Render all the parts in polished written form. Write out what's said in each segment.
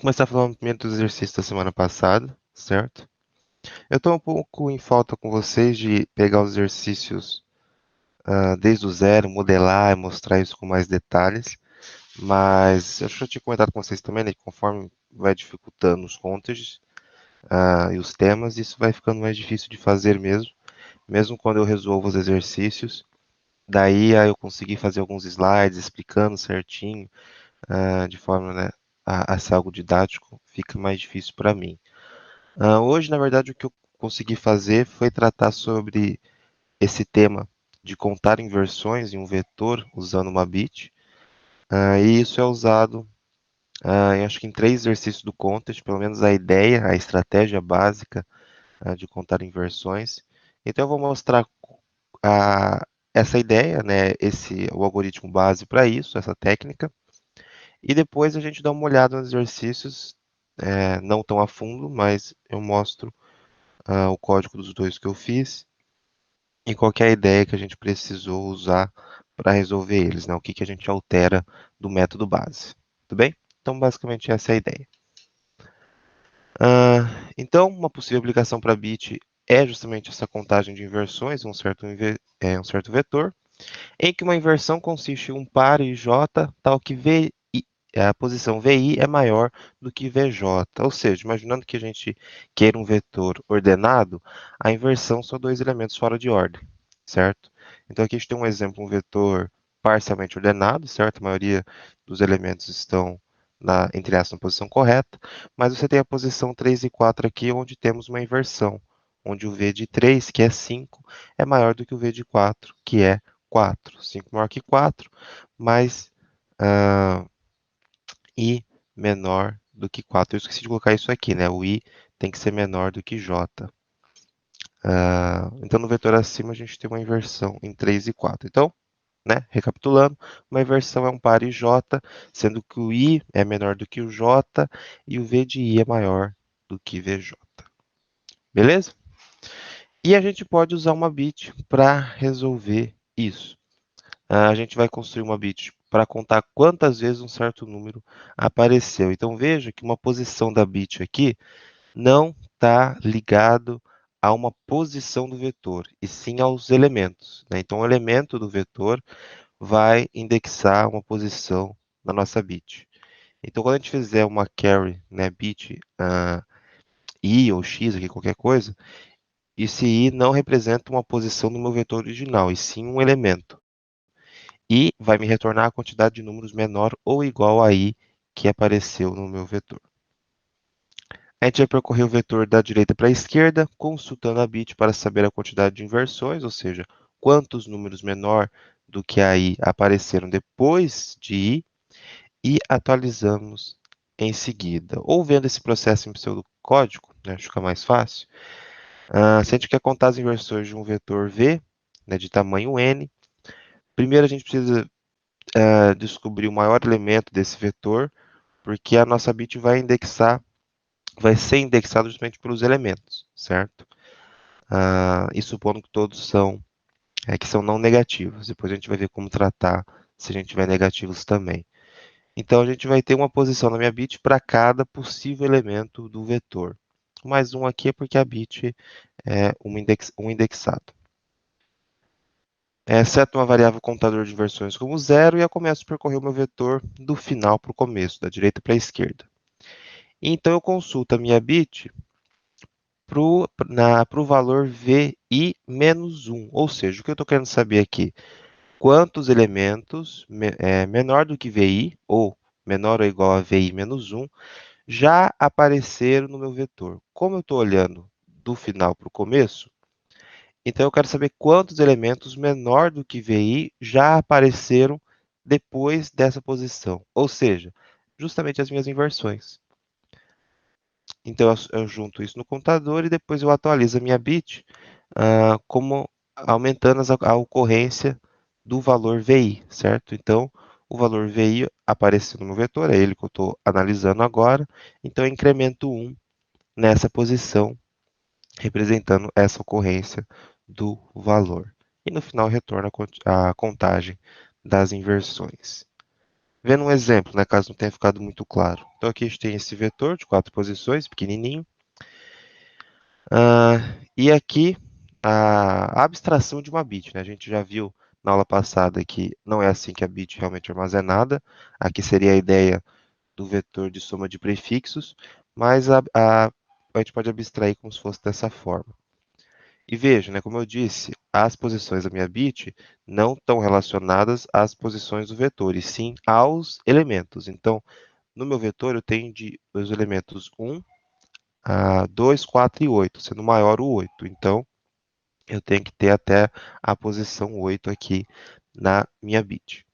Começar falando primeiro do exercício da semana passada, certo? Eu estou um pouco em falta com vocês de pegar os exercícios desde o zero, modelar e mostrar isso com mais detalhes, mas eu já tinha comentado com vocês também, né, que conforme vai dificultando os contextos e os temas, isso vai ficando mais difícil de fazer mesmo quando eu resolvo os exercícios. Daí aí eu consegui fazer alguns slides explicando certinho, de forma, né, a ser algo didático, fica mais difícil para mim. Hoje, na verdade, o que eu consegui fazer foi tratar sobre esse tema de contar inversões em um vetor usando uma bit. E isso é usado, em, acho que em 3 exercícios do Contest, pelo menos a ideia, a estratégia básica, de contar inversões. Então, eu vou mostrar ah, essa ideia, né, o algoritmo base para isso, essa técnica. E depois a gente dá uma olhada nos exercícios, não tão a fundo, mas eu mostro o código dos dois que eu fiz e qualquer ideia que a gente precisou usar para resolver eles, né? O que que a gente altera do método base. Tudo bem? Então, basicamente, essa é a ideia. Então, uma possível aplicação para bit é justamente essa contagem de inversões, um certo vetor, em que uma inversão consiste em um par IJ tal que a posição VI é maior do que VJ. Ou seja, imaginando que a gente queira um vetor ordenado, a inversão são dois elementos fora de ordem, certo? Então aqui a gente tem um exemplo, um vetor parcialmente ordenado, certo? A maioria dos elementos estão entre aspas, na posição correta, mas você tem a posição 3 e 4 aqui, onde temos uma inversão, onde o V de 3, que é 5, é maior do que o V de 4, que é 4. 5 maior que 4, mas I menor do que 4. Eu esqueci de colocar isso aqui, né? O I tem que ser menor do que J. Então, no vetor acima, a gente tem uma inversão em 3 e 4. Então, né, recapitulando, uma inversão é um par IJ, sendo que o I é menor do que o J e o V de I é maior do que VJ. Beleza? E a gente pode usar uma bit para resolver isso. A gente vai construir uma bit para contar quantas vezes um certo número apareceu. Então veja que uma posição da bit aqui não está ligado a uma posição do vetor, e sim aos elementos, né? Então o elemento do vetor vai indexar uma posição na nossa bit. Então quando a gente fizer uma carry, né, bit i ou x, aqui qualquer coisa, esse i não representa uma posição no meu vetor original, e sim um elemento. E vai me retornar a quantidade de números menor ou igual a i que apareceu no meu vetor. A gente vai percorrer o vetor da direita para a esquerda, consultando a bit para saber a quantidade de inversões, ou seja, quantos números menor do que a i apareceram depois de i, e atualizamos em seguida. Ou vendo esse processo em pseudocódigo, né, fica mais fácil. Se a gente quer contar as inversões de um vetor v, né, de tamanho n, primeiro a gente precisa descobrir o maior elemento desse vetor, porque a nossa bit vai ser indexado justamente pelos elementos, certo? E supondo que todos que são não negativos. Depois a gente vai ver como tratar se a gente tiver negativos também. Então a gente vai ter uma posição na minha bit para cada possível elemento do vetor. Mais um aqui é porque a bit é um indexado. Seto uma variável contador de versões como zero e eu começo a percorrer o meu vetor do final para o começo, da direita para a esquerda. Então eu consulto a minha bit para o valor VI menos 1, ou seja, o que eu estou querendo saber aqui? Quantos elementos menor do que VI, ou menor ou igual a VI menos 1, já apareceram no meu vetor. Como eu estou olhando do final para o começo, então eu quero saber quantos elementos menor do que VI já apareceram depois dessa posição, ou seja, justamente as minhas inversões. Então eu junto isso no contador e depois eu atualizo a minha bit como aumentando a ocorrência do valor VI, certo? Então o valor VI apareceu no meu vetor, é ele que eu estou analisando agora, então eu incremento 1 nessa posição, representando essa ocorrência do valor. E no final retorna a contagem das inversões. Vendo um exemplo, né, caso não tenha ficado muito claro. Então aqui a gente tem esse vetor de 4 posições, pequenininho. E aqui a abstração de uma bit, né? A gente já viu na aula passada que não é assim que a bit realmente é armazenada. Aqui seria a ideia do vetor de soma de prefixos, mas a gente pode abstrair como se fosse dessa forma. E veja, né, como eu disse, as posições da minha bit não estão relacionadas às posições do vetor, e sim aos elementos. Então, no meu vetor, eu tenho os elementos 1, 2, 4 e 8, sendo maior o 8. Então, eu tenho que ter até a posição 8 aqui na minha bit.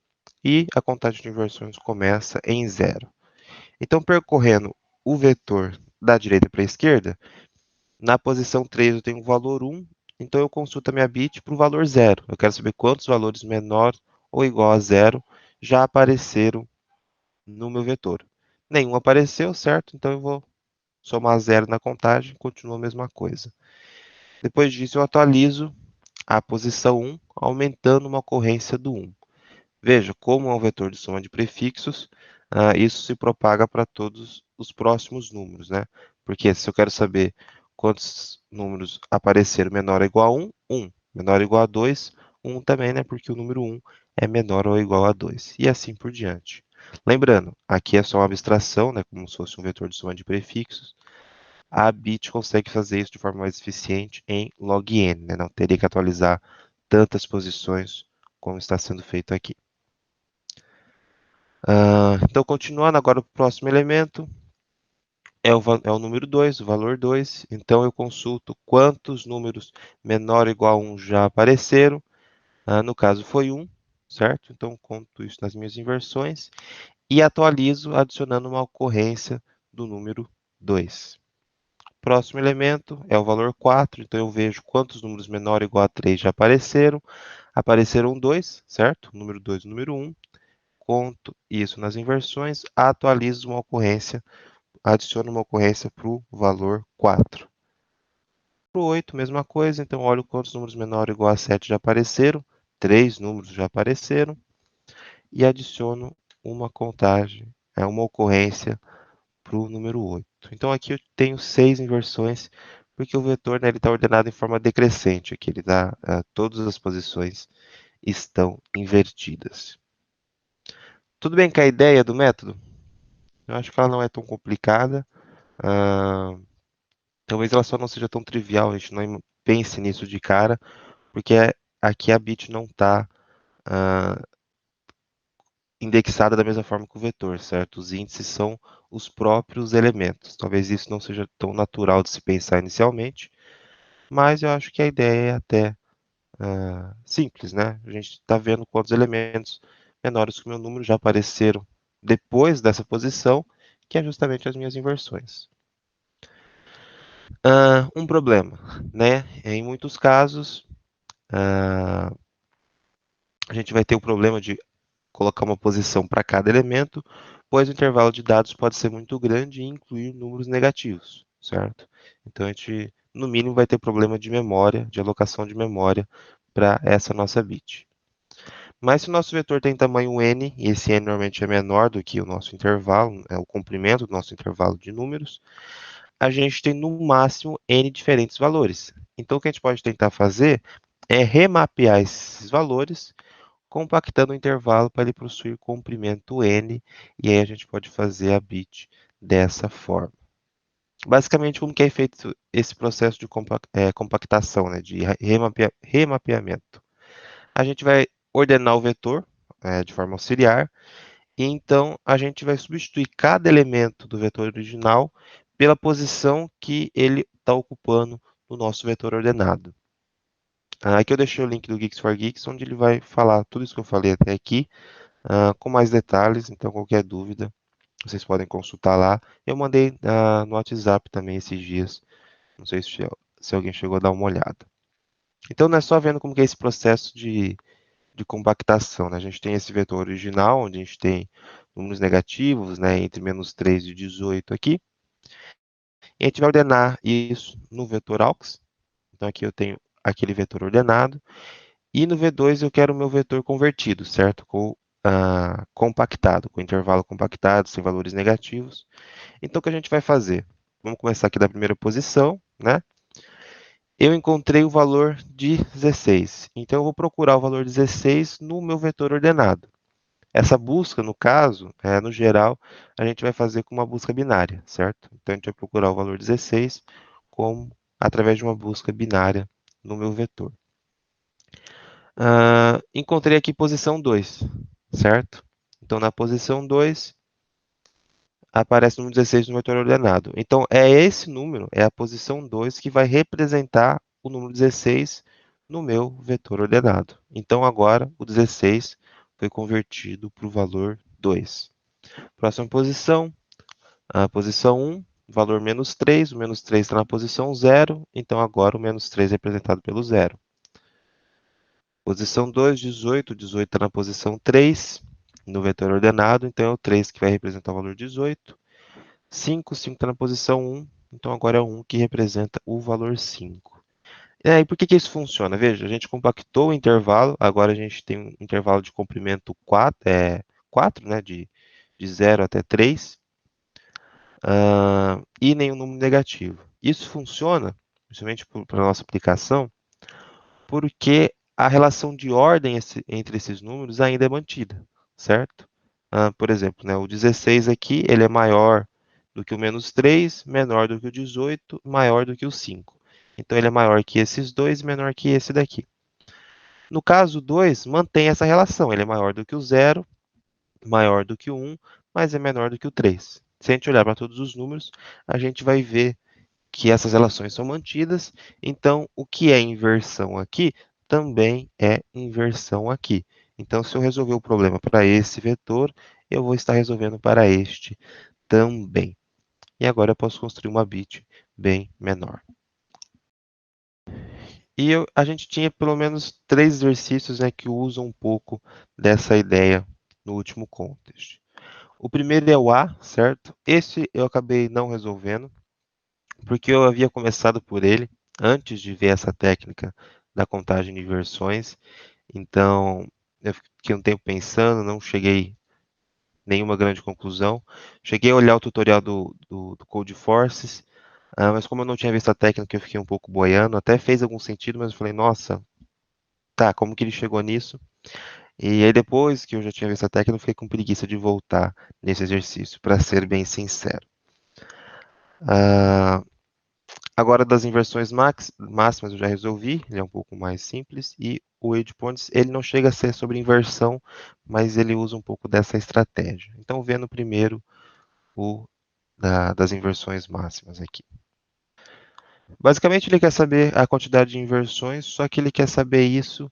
E a contagem de inversões começa em 0. Então, percorrendo o vetor da direita para a esquerda, na posição 3 eu tenho o valor 1, então eu consulto a minha bit para o valor 0. Eu quero saber quantos valores menor ou igual a 0 já apareceram no meu vetor. Nenhum apareceu, certo? Então eu vou somar 0 na contagem, continua a mesma coisa. Depois disso eu atualizo a posição 1, aumentando uma ocorrência do 1. Veja, como é um vetor de soma de prefixos, isso se propaga para todos os próximos números, né? Porque se eu quero saber quantos números apareceram menor ou igual a 1, 1. Menor ou igual a 2, 1 também, né? Porque o número 1 é menor ou igual a 2. E assim por diante. Lembrando, aqui é só uma abstração, né? Como se fosse um vetor de soma de prefixos. A bit consegue fazer isso de forma mais eficiente em log n, né? Não teria que atualizar tantas posições como está sendo feito aqui. Então, continuando agora, o próximo elemento é o número 2, o valor 2. Então, eu consulto quantos números menor ou igual a 1 já apareceram. No caso, foi 1, certo? Então, conto isso nas minhas inversões e atualizo adicionando uma ocorrência do número 2. Próximo elemento é o valor 4, então eu vejo quantos números menor ou igual a 3 já apareceram. Apareceram 2, certo? O número 2 e o número 1. Conto isso nas inversões, atualizo uma ocorrência, adiciono uma ocorrência para o valor 4. Para o 8, mesma coisa, então olho quantos números menor ou igual a 7 já apareceram, 3 números já apareceram, e adiciono uma contagem, uma ocorrência para o número 8. Então aqui eu tenho 6 inversões, porque o vetor, né, está ordenado em forma decrescente, aqui ele dá todas as posições estão invertidas. Tudo bem com a ideia do método? Eu acho que ela não é tão complicada. Ah, talvez ela só não seja tão trivial, a gente não pense nisso de cara, porque aqui a bit não está indexada da mesma forma que o vetor, certo? Os índices são os próprios elementos. Talvez isso não seja tão natural de se pensar inicialmente, mas eu acho que a ideia é até simples, né? A gente está vendo quantos elementos menores que o meu número já apareceram depois dessa posição, que é justamente as minhas inversões. Um problema, né? Em muitos casos, a gente vai ter o problema de colocar uma posição para cada elemento, pois o intervalo de dados pode ser muito grande e incluir números negativos, certo? Então, a gente, no mínimo, vai ter problema de memória, de alocação de memória para essa nossa bit. Mas se o nosso vetor tem tamanho n, e esse n normalmente é menor do que o nosso intervalo, é o comprimento do nosso intervalo de números, a gente tem no máximo n diferentes valores. Então, o que a gente pode tentar fazer é remapear esses valores, compactando o intervalo para ele possuir comprimento n, e aí a gente pode fazer a bit dessa forma. Basicamente, como que é feito esse processo de compactação, né, de remapeamento? A gente vai ordenar o vetor de forma auxiliar, e então a gente vai substituir cada elemento do vetor original pela posição que ele está ocupando no nosso vetor ordenado. Aqui eu deixei o link do Geeks for Geeks, onde ele vai falar tudo isso que eu falei até aqui, com mais detalhes, então qualquer dúvida vocês podem consultar lá. Eu mandei no WhatsApp também esses dias, não sei se alguém chegou a dar uma olhada. Então não é só vendo como que é esse processo de compactação, né? A gente tem esse vetor original, onde a gente tem números negativos, né, entre -3 e 18 aqui, e a gente vai ordenar isso no vetor aux. Então aqui eu tenho aquele vetor ordenado, e no V2 eu quero o meu vetor convertido, certo? compactado, com intervalo compactado, sem valores negativos. Então, o que a gente vai fazer? Vamos começar aqui da primeira posição, né? Eu encontrei o valor de 16. Então, eu vou procurar o valor 16 no meu vetor ordenado. Essa busca, no caso, no geral, a gente vai fazer com uma busca binária, certo? Então, a gente vai procurar o valor 16 através de uma busca binária no meu vetor. Encontrei aqui posição 2, certo? Então, na posição 2, aparece o número 16 no vetor ordenado. Então, é esse número, é a posição 2, que vai representar o número 16 no meu vetor ordenado. Então, agora, o 16 foi convertido para o valor 2. Próxima posição, a posição 1, valor menos 3. O menos 3 está na posição 0, então agora o menos 3 é representado pelo 0. Posição 2, 18. 18 está na posição 3, no vetor ordenado, então é o 3 que vai representar o valor 18. 5, 5 está na posição 1, então agora é o 1 que representa o valor 5. E por que isso funciona? Veja, a gente compactou o intervalo, agora a gente tem um intervalo de comprimento 4, né, de 0 até 3, e nenhum número negativo. Isso funciona, principalmente para a nossa aplicação, porque a relação de ordem entre esses números ainda é mantida, certo? Por exemplo, né, o 16 aqui, ele é maior do que o menos 3, menor do que o 18, maior do que o 5. Então, ele é maior que esses dois e menor que esse daqui. No caso 2, mantém essa relação. Ele é maior do que o 0, maior do que o 1, mas é menor do que o 3. Se a gente olhar para todos os números, a gente vai ver que essas relações são mantidas. Então, o que é inversão aqui também é inversão aqui. Então, se eu resolver o problema para esse vetor, eu vou estar resolvendo para este também. E agora eu posso construir uma bit bem menor. E a gente tinha pelo menos 3 exercícios, né, que usam um pouco dessa ideia no último contest. O primeiro é o A, certo? Esse eu acabei não resolvendo, porque eu havia começado por ele antes de ver essa técnica da contagem de inversões. Então, eu fiquei um tempo pensando, não cheguei a nenhuma grande conclusão. Cheguei a olhar o tutorial do Codeforces, mas como eu não tinha visto a técnica, eu fiquei um pouco boiando. Até fez algum sentido, mas eu falei, nossa, tá, como que ele chegou nisso? E aí depois que eu já tinha visto a técnica, eu fiquei com preguiça de voltar nesse exercício, para ser bem sincero. Agora das inversões máximas eu já resolvi, ele é um pouco mais simples, e o edge points ele não chega a ser sobre inversão, mas ele usa um pouco dessa estratégia. Então vendo primeiro o das inversões máximas aqui. Basicamente ele quer saber a quantidade de inversões, só que ele quer saber isso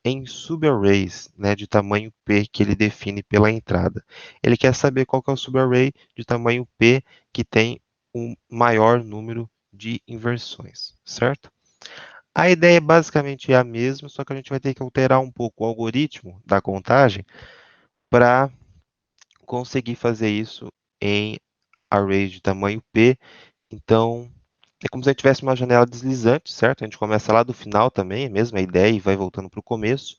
em subarrays, né, de tamanho P que ele define pela entrada. Ele quer saber qual que é o subarray de tamanho P que tem um maior número de inversões, certo? A ideia basicamente é a mesma, só que a gente vai ter que alterar um pouco o algoritmo da contagem para conseguir fazer isso em arrays de tamanho P. Então, é como se a gente tivesse uma janela deslizante, certo? A gente começa lá do final também, a mesma ideia, e vai voltando para o começo.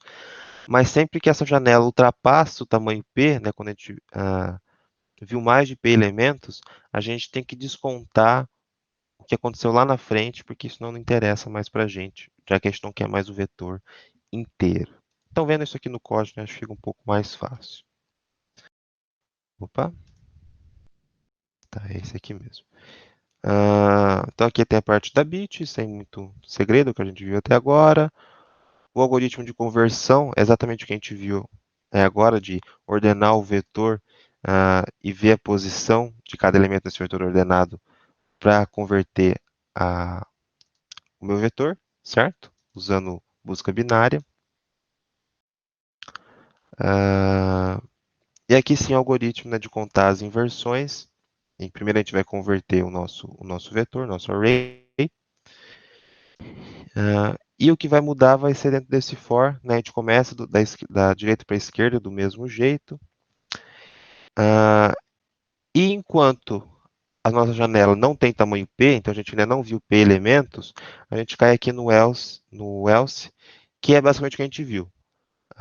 Mas sempre que essa janela ultrapassa o tamanho P, né, quando a gente viu mais de P elementos, a gente tem que descontar o que aconteceu lá na frente, porque isso não interessa mais para a gente, já que a gente não quer mais o vetor inteiro. Então, vendo isso aqui no código, né, acho que fica um pouco mais fácil. Opa, tá, é esse aqui mesmo. Então, aqui tem a parte da bit, sem muito segredo que a gente viu até agora. O algoritmo de conversão é exatamente o que a gente viu agora, de ordenar o vetor e ver a posição de cada elemento desse vetor ordenado para converter o meu vetor, certo? Usando busca binária. E aqui sim o algoritmo, né, de contar as inversões. Primeiro a gente vai converter o nosso vetor, nosso array. E o que vai mudar vai ser dentro desse for, né? A gente começa da direita para a esquerda do mesmo jeito. E enquanto a nossa janela não tem tamanho P, então a gente ainda não viu P elementos, a gente cai aqui no else, que é basicamente o que a gente viu.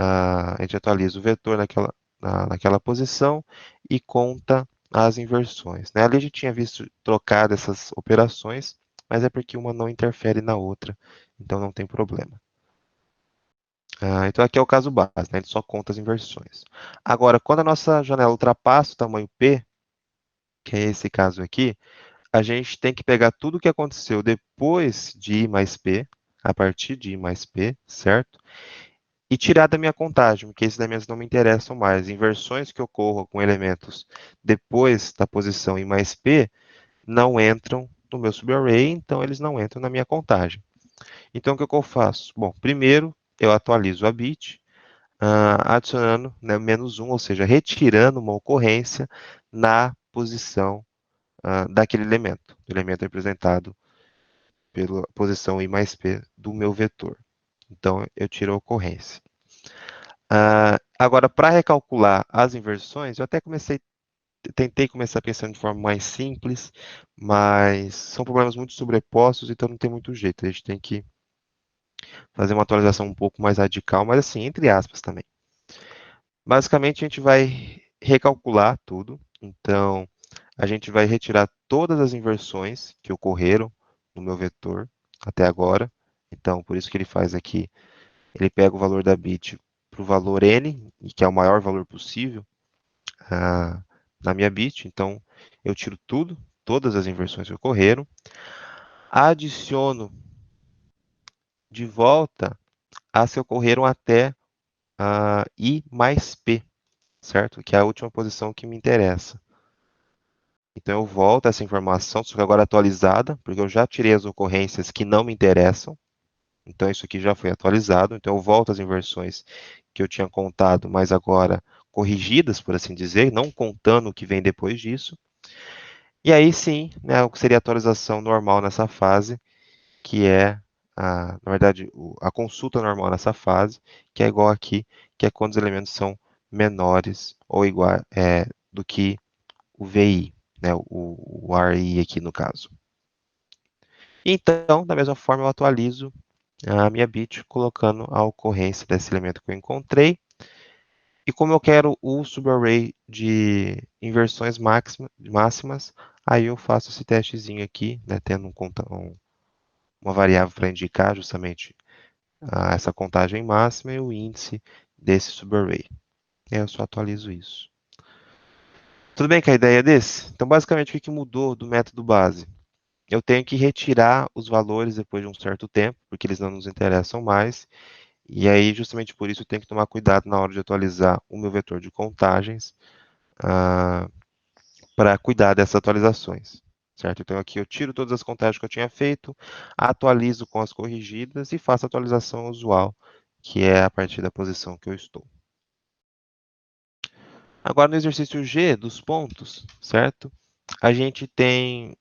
a gente atualiza o vetor naquela posição e conta as inversões, né? Ali a gente tinha visto trocar essas operações, mas é porque uma não interfere na outra, então não tem problema. Então aqui é o caso base, né? A gente só conta as inversões. Agora, quando a nossa janela ultrapassa o tamanho P, que é esse caso aqui, a gente tem que pegar tudo o que aconteceu depois de I mais P, a partir de I mais P, certo? E tirar da minha contagem, porque esses elementos não me interessam mais. Inversões que ocorram com elementos depois da posição I mais P não entram no meu subarray, então eles não entram na minha contagem. Então, o que eu faço? Bom, primeiro eu atualizo a bit, adicionando, né, -1, ou seja, retirando uma ocorrência na posição daquele elemento, do elemento representado pela posição I mais P do meu vetor. Então, eu tiro a ocorrência. Agora, para recalcular as inversões, eu até tentei começar pensando de forma mais simples, mas são problemas muito sobrepostos, então não tem muito jeito. A gente tem que fazer uma atualização um pouco mais radical, mas assim, entre aspas também. Basicamente, a gente vai recalcular tudo. Então, a gente vai retirar todas as inversões que ocorreram no meu vetor até agora. Então, por isso que ele faz aqui, ele pega o valor da bit para o valor n, que é o maior valor possível, na minha bit. Então, eu tiro tudo, todas as inversões que ocorreram, adiciono de volta as que ocorreram até I mais P, certo? Que é a última posição que me interessa. Então, eu volto essa informação, só que agora atualizada, porque eu já tirei as ocorrências que não me interessam. Então, isso aqui já foi atualizado. Então, eu volto as inversões que eu tinha contado, mas agora corrigidas, por assim dizer, não contando o que vem depois disso. E aí sim, né, o que seria a atualização normal nessa fase, que é, na verdade, a consulta normal nessa fase, que é igual aqui, que é quando os elementos são menores ou igual do que o VI, né, o RI aqui no caso. Então, da mesma forma, eu atualizo a minha bit colocando a ocorrência desse elemento que eu encontrei. E como eu quero o subarray de inversões máximas, aí eu faço esse testezinho aqui, né, tendo uma variável para indicar justamente essa contagem máxima e o índice desse subarray. E aí eu só atualizo isso. Tudo bem com a ideia desse? Então, basicamente, o que mudou do método base? Eu tenho que retirar os valores depois de um certo tempo, porque eles não nos interessam mais. E aí, justamente por isso, eu tenho que tomar cuidado na hora de atualizar o meu vetor de contagens, para cuidar dessas atualizações, certo? Então, aqui eu tiro todas as contagens que eu tinha feito, atualizo com as corrigidas e faço a atualização usual, que é a partir da posição que eu estou. Agora, no exercício G dos pontos, certo? A gente tem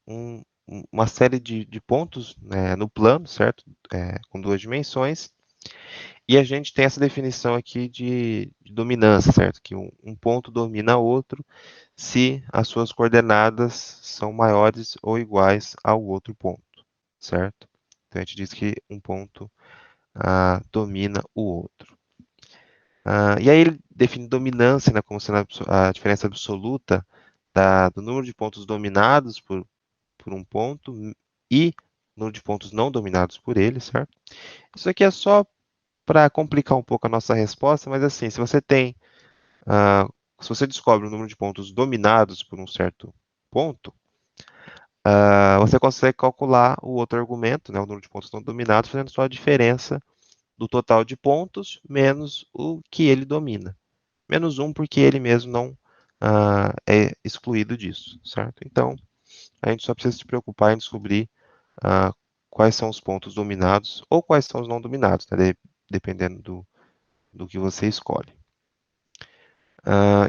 uma série de pontos, né, no plano, certo? Com duas dimensões. E a gente tem essa definição aqui de dominância, certo? Que um ponto domina outro se as suas coordenadas são maiores ou iguais ao outro ponto, certo? Então, a gente diz que um ponto domina o outro. E aí ele define dominância, né, como sendo a diferença absoluta do número de pontos dominados por um ponto e número de pontos não dominados por ele, certo? Isso aqui é só para complicar um pouco a nossa resposta, mas assim, se você descobre o número de pontos dominados por um certo ponto, você consegue calcular o outro argumento, né, o número de pontos não dominados, fazendo só a diferença do total de pontos menos o que ele domina. Menos um porque ele mesmo não é excluído disso, certo? Então, a gente só precisa se preocupar em descobrir quais são os pontos dominados ou quais são os não dominados, né, dependendo do que você escolhe.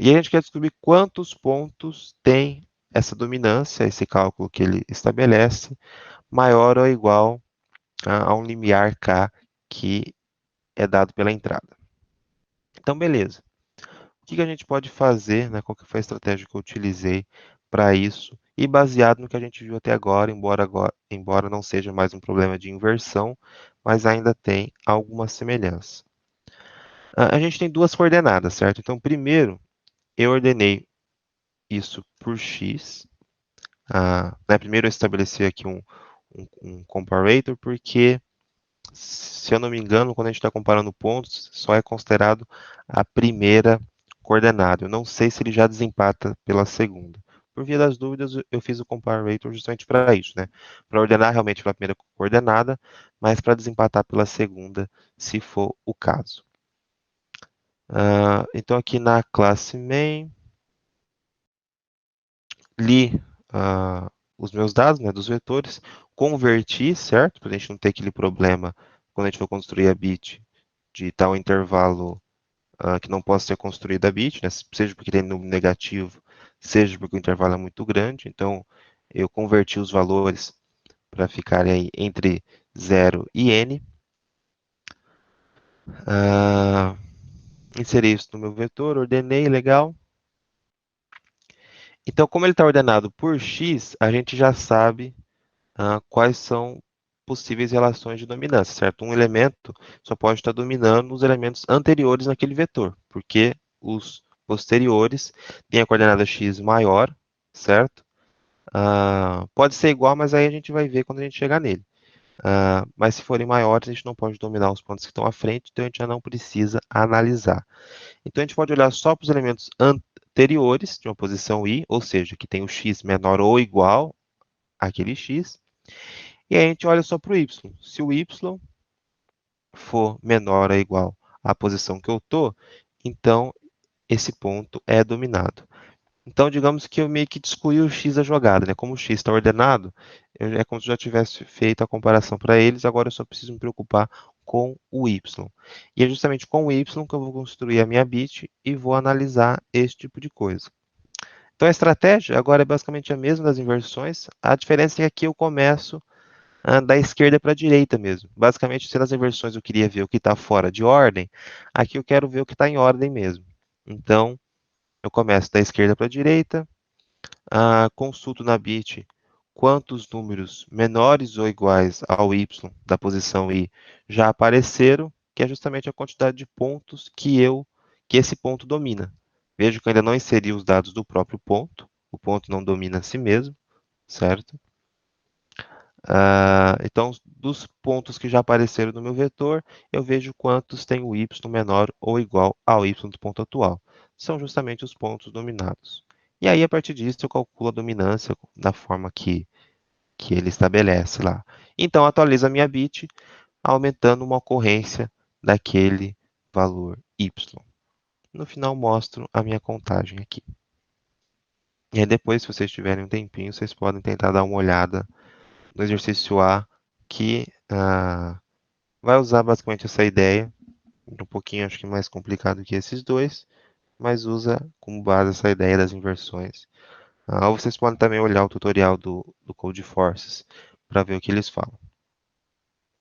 E a gente quer descobrir quantos pontos tem essa dominância, esse cálculo que ele estabelece, maior ou igual a um limiar K que é dado pela entrada. Então, beleza. O que a gente pode fazer, né, qual que foi a estratégia que eu utilizei para isso, e baseado no que a gente viu até agora, embora não seja mais um problema de inversão, mas ainda tem alguma semelhança. A gente tem duas coordenadas, certo? Então, primeiro, eu ordenei isso por x. Né, primeiro eu estabeleci aqui um comparator, porque, se eu não me engano, quando a gente está comparando pontos, só é considerado a primeira coordenada. Eu não sei se ele já desempata pela segunda. Por via das dúvidas, eu fiz o comparator justamente para isso, né? Para ordenar realmente pela primeira coordenada, mas para desempatar pela segunda, se for o caso. Então, aqui na classe main, li os meus dados, né, dos vetores, converti, certo? Para a gente não ter aquele problema quando a gente for construir a bit de tal intervalo que não possa ser construída a bit, né, seja porque tem número negativo, seja porque o intervalo é muito grande. Então, eu converti os valores para ficarem aí entre 0 e n. Inseri isso no meu vetor, ordenei, legal. Então, como ele está ordenado por x, a gente já sabe quais são possíveis relações de dominância, certo? Um elemento só pode estar dominando os elementos anteriores naquele vetor, porque os posteriores têm a coordenada x maior, certo? Pode ser igual, mas aí a gente vai ver quando a gente chegar nele. Mas se forem maiores, a gente não pode dominar os pontos que estão à frente, então a gente já não precisa analisar. Então a gente pode olhar só para os elementos anteriores de uma posição i, ou seja, que tem o x menor ou igual àquele x, e aí a gente olha só para o y. Se o y for menor ou igual à posição que eu estou, então esse ponto é dominado. Então, digamos que eu meio que excluí o x da jogada, né? Como o x está ordenado, é como se eu já tivesse feito a comparação para eles, agora eu só preciso me preocupar com o y. E é justamente com o y que eu vou construir a minha bit e vou analisar esse tipo de coisa. Então, a estratégia agora é basicamente a mesma das inversões, a diferença é que aqui eu começo da esquerda para a direita mesmo. Basicamente, se nas inversões eu queria ver o que está fora de ordem, aqui eu quero ver o que está em ordem mesmo. Então, eu começo da esquerda para a direita, consulto na bit quantos números menores ou iguais ao y da posição i já apareceram, que é justamente a quantidade de pontos que esse ponto domina. Vejo que eu ainda não inseri os dados do próprio ponto, o ponto não domina a si mesmo, certo? Então, dos pontos que já apareceram no meu vetor, eu vejo quantos tem o y menor ou igual ao y do ponto atual. São justamente os pontos dominados. E aí, a partir disso, eu calculo a dominância da forma que ele estabelece lá. Então, atualizo a minha bit, aumentando uma ocorrência daquele valor y. No final, mostro a minha contagem aqui. E aí, depois, se vocês tiverem um tempinho, vocês podem tentar dar uma olhada no exercício A, que vai usar basicamente essa ideia, um pouquinho acho que mais complicado que esses dois, mas usa como base essa ideia das inversões. Ou vocês podem também olhar o tutorial do Code Forces para ver o que eles falam.